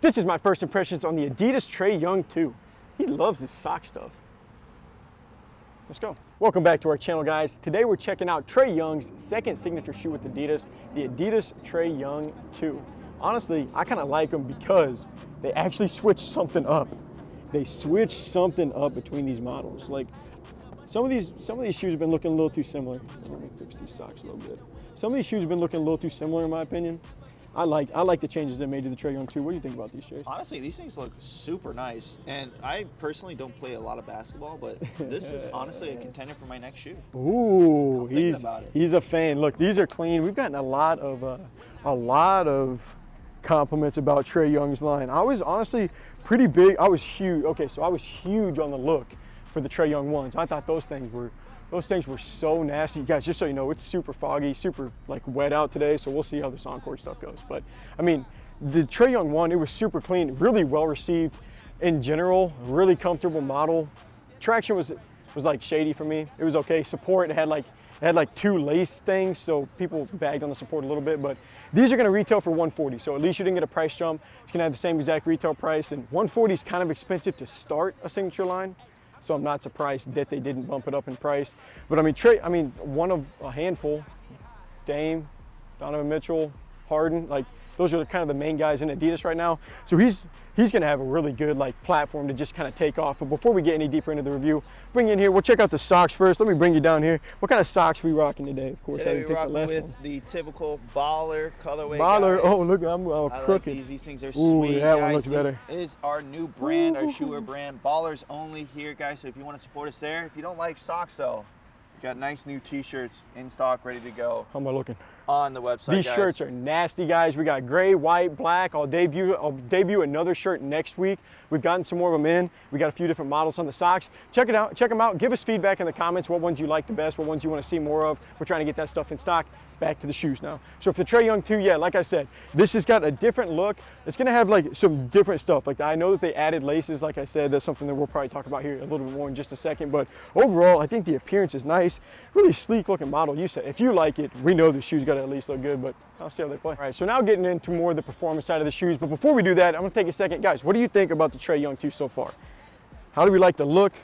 This is my first impressions on the Adidas Trae Young 2. He loves this sock stuff. Let's go. Welcome back to our channel, guys. Today we're checking out Trae Young's second signature shoe with Adidas, the Adidas Trae Young 2. Honestly, I kind of like them because they actually switched something up. They switched something up between these models. Like some of these shoes have been looking a little too similar. Let me fix these socks a little bit. Some of these shoes have been looking a little too similar in my opinion. I like the changes they made to the Trae Young 2. What do you think about these, Chase? Honestly, these things look super nice. And I personally don't play a lot of basketball, but this is honestly a contender for my next shoe. Ooh, he's a fan. Look, these are clean. We've gotten a lot of compliments about Trae Young's line. I was honestly pretty big. I was huge. Okay, so I was huge on the look for the Trae Young ones. I thought those things were so nasty. Guys, just so you know, it's super foggy, super like wet out today, so we'll see how this encore stuff goes. But I mean, the Trae Young one, it was super clean, really well received in general, really comfortable model. Traction was like shady for me. It was okay. Support, it had like two lace things, so people bagged on the support a little bit, but these are gonna retail for $140, so at least you didn't get a price jump. You can have the same exact retail price, and $140 is kind of expensive to start a signature line. So I'm not surprised that they didn't bump it up in price. But I mean, Trae, one of a handful, Dame, Donovan Mitchell, Harden, like those are kind of the main guys in Adidas right now. So he's gonna have a really good like platform to just kind of take off. But before we get any deeper into the review, bring you in here, we'll check out the socks first. Let me bring you down here. What kind of socks we rocking today? Of course, today we rocking with the typical baller colorway. Baller, guys. Oh look, I'm crooked. Like these things are Ooh, sweet. that guys. one looks better. This is our new brand, our shoe brand. Ballers only here, guys. So if you want to support us there, if you don't like socks though, we got nice new t-shirts in stock, ready to go. How am I looking? On the website, These shirts are nasty, guys. We got gray, white, black. I'll debut another shirt next week. We've gotten some more of them in. We got a few different models on the socks. Check it out, check them out. Give us feedback in the comments, what ones you like the best, what ones you want to see more of. We're trying to get that stuff in stock. Back to the shoes now. So for the Trae Young 2, yeah, like I said, this has got a different look. It's gonna have like some different stuff. Like I know that they added laces, like I said, that's something that we'll probably talk about here a little bit more in just a second. But overall, I think the appearance is nice. Really sleek looking model. You said, if you like it, we know the shoes gotta at least look good, but I'll see how they play. All right, so now getting into more of the performance side of the shoes. But before we do that, I'm gonna take a second. Guys, what do you think about the Trae Young 2 so far? How do we like the look?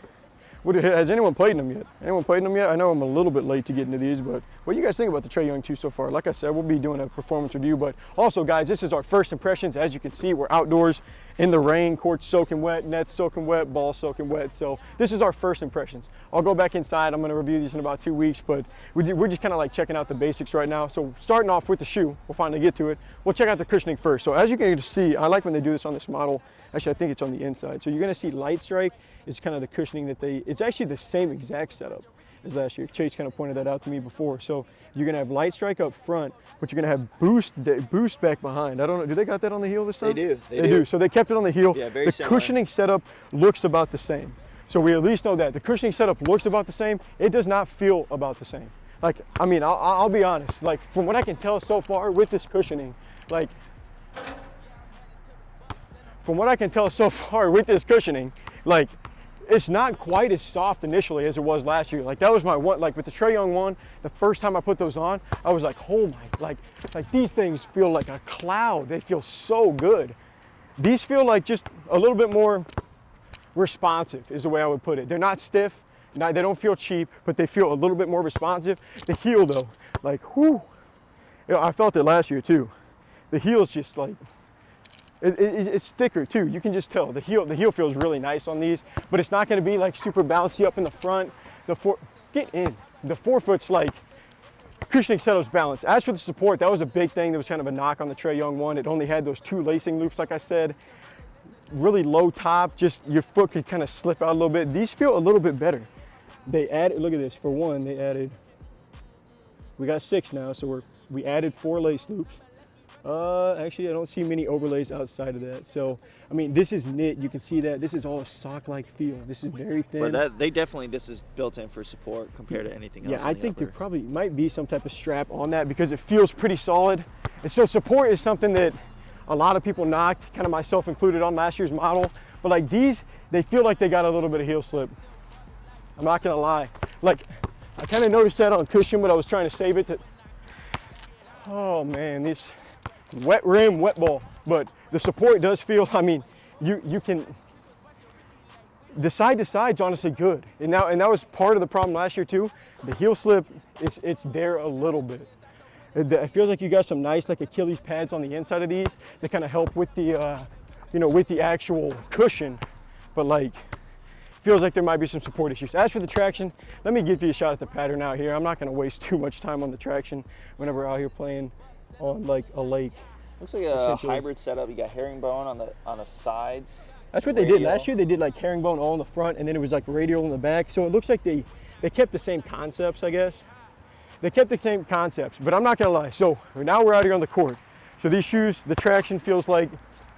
Has anyone played in them yet? Anyone played in them yet? I know I'm a little bit late to get into these, but what do you guys think about the Trae Young 2 so far? Like I said, we'll be doing a performance review, but also, guys, this is our first impressions. As you can see, we're outdoors in the rain, courts soaking wet, nets soaking wet, balls soaking wet. So this is our first impressions. I'll go back inside. I'm going to review these in about 2 weeks, but we're just kind of like checking out the basics right now. So starting off with the shoe, we'll finally get to it. We'll check out the cushioning first. So as you can see, I like when they do this on this model. Actually, I think it's on the inside. So you're going to see Light Strike is kind of the cushioning that it's actually the same exact setup as last year. Chase kind of pointed that out to me before. So you're gonna have Light Strike up front, but you're gonna have boost back behind. I don't know, do they got that on the heel this time? They do. They do. So they kept it on the heel. Yeah, very the similar. Cushioning setup looks about the same. So we at least know that. The cushioning setup looks about the same. It does not feel about the same. Like, I mean, I'll be honest, like from what I can tell so far with this cushioning, like, it's not quite as soft initially as it was last year. Like that was my one, like with the Trae Young one, the first time I put those on, I was like, oh my, like these things feel like a cloud. They feel so good. These feel like just a little bit more responsive is the way I would put it. They're not stiff, they don't feel cheap, but they feel a little bit more responsive. The heel though, like, whoo. You know, I felt it last year too. The heel's just like, it's thicker too. You can just tell the heel feels really nice on these, but it's not going to be like super bouncy up in the front. The forefoot's like cushioning setup's balanced. As for the support, that was a big thing. That was kind of a knock on the Trae Young one. It only had those two lacing loops, like I said. Really low top, just your foot could kind of slip out a little bit. These feel a little bit better. They added, look at this. For one, they added. We got 6 now, so we added 4 lace loops. Actually, I don't see many overlays outside of that. So, I mean, this is knit. You can see that. This is all a sock-like feel. This is very thin. But this is built in for support compared to anything else. Yeah, I think there probably might be some type of strap on that because it feels pretty solid. And so support is something that a lot of people knocked, kind of myself included, on last year's model. But like these, they feel like they got a little bit of heel slip. I'm not gonna lie. Like, I kind of noticed that on cushion, but I was trying to save it to, oh man, this wet rim, wet ball. But The support does feel, I mean, you can, the side to side's honestly good. And that was part of the problem last year too. The heel slip, it's there a little bit. It feels like you got some nice like Achilles pads on the inside of these that kind of help with the, you know, with the actual cushion. But like, feels like there might be some support issues. As for the traction, let me give you a shot at the pattern out here. I'm not gonna waste too much time on the traction whenever we're out here playing on like a lake. Looks like a hybrid setup. You got herringbone on the sides. That's what they did last year. They did like herringbone all in the front, and then it was like radial in the back. So it looks like they kept the same concepts, I guess. They kept the same concepts, but I'm not gonna lie. So now we're out here on the court. So these shoes, the traction feels like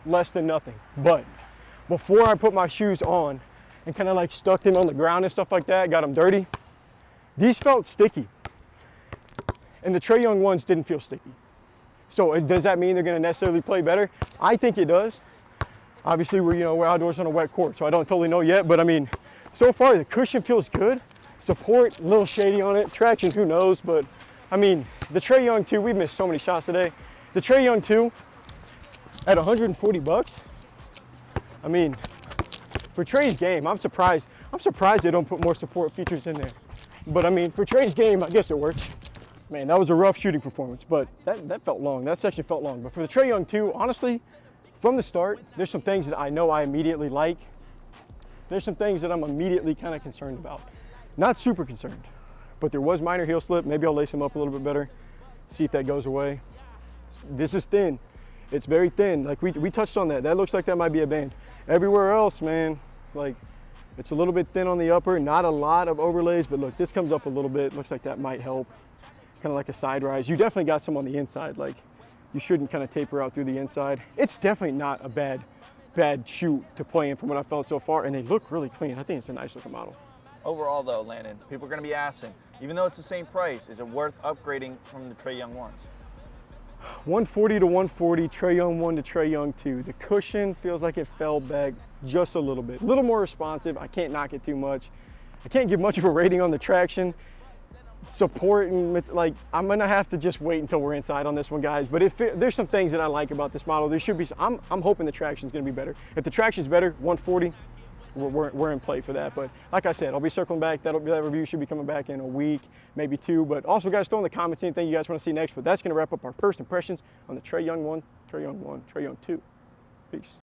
less than nothing. But before I put my shoes on and kind of like stuck them on the ground and stuff like that, got them dirty, these felt sticky. And the Trae Young ones didn't feel sticky. So does that mean they're gonna necessarily play better? I think it does. Obviously, we're outdoors on a wet court, so I don't totally know yet, but I mean, so far the cushion feels good. Support, a little shady on it. Traction, who knows, but I mean, the Trae Young 2, we've missed so many shots today. The Trae Young 2 at 140 bucks. I mean, for Trae's game, I'm surprised they don't put more support features in there. But I mean, for Trae's game, I guess it works. Man, that was a rough shooting performance, but that felt long. That section felt long. But for the Trae Young 2, honestly, from the start, there's some things that I know I immediately like. There's some things that I'm immediately kind of concerned about. Not super concerned, but there was minor heel slip. Maybe I'll lace them up a little bit better, see if that goes away. This is thin. It's very thin. Like we touched on that. That looks like that might be a band. Everywhere else, man, like it's a little bit thin on the upper, not a lot of overlays, but look, this comes up a little bit. Looks like that might help. Kind of like a side rise. You definitely got some on the inside. Like you shouldn't kind of taper out through the inside. It's definitely not a bad shoe to play in from what I felt so far, and they look really clean. I think it's a nice looking model. Overall though, Landon, people are gonna be asking, even though it's the same price, is it worth upgrading from the Trae Young ones? 140 to 140, Trae Young 1 to Trae Young 2. The cushion feels like it fell back just a little bit. A little more responsive. I can't knock it too much. I can't give much of a rating on the traction. Support and like, I'm gonna have to just wait until we're inside on this one, guys. But there's some things that I like about this model. There should be. I'm hoping the traction's gonna be better. If the traction's better, 140, we're in play for that. But like I said, I'll be circling back. That review should be coming back in a week, maybe 2. But also, guys, throw in the comments anything you guys want to see next. But that's gonna wrap up our first impressions on the Trae Young 1, Trae Young 1, Trae Young 2. Peace.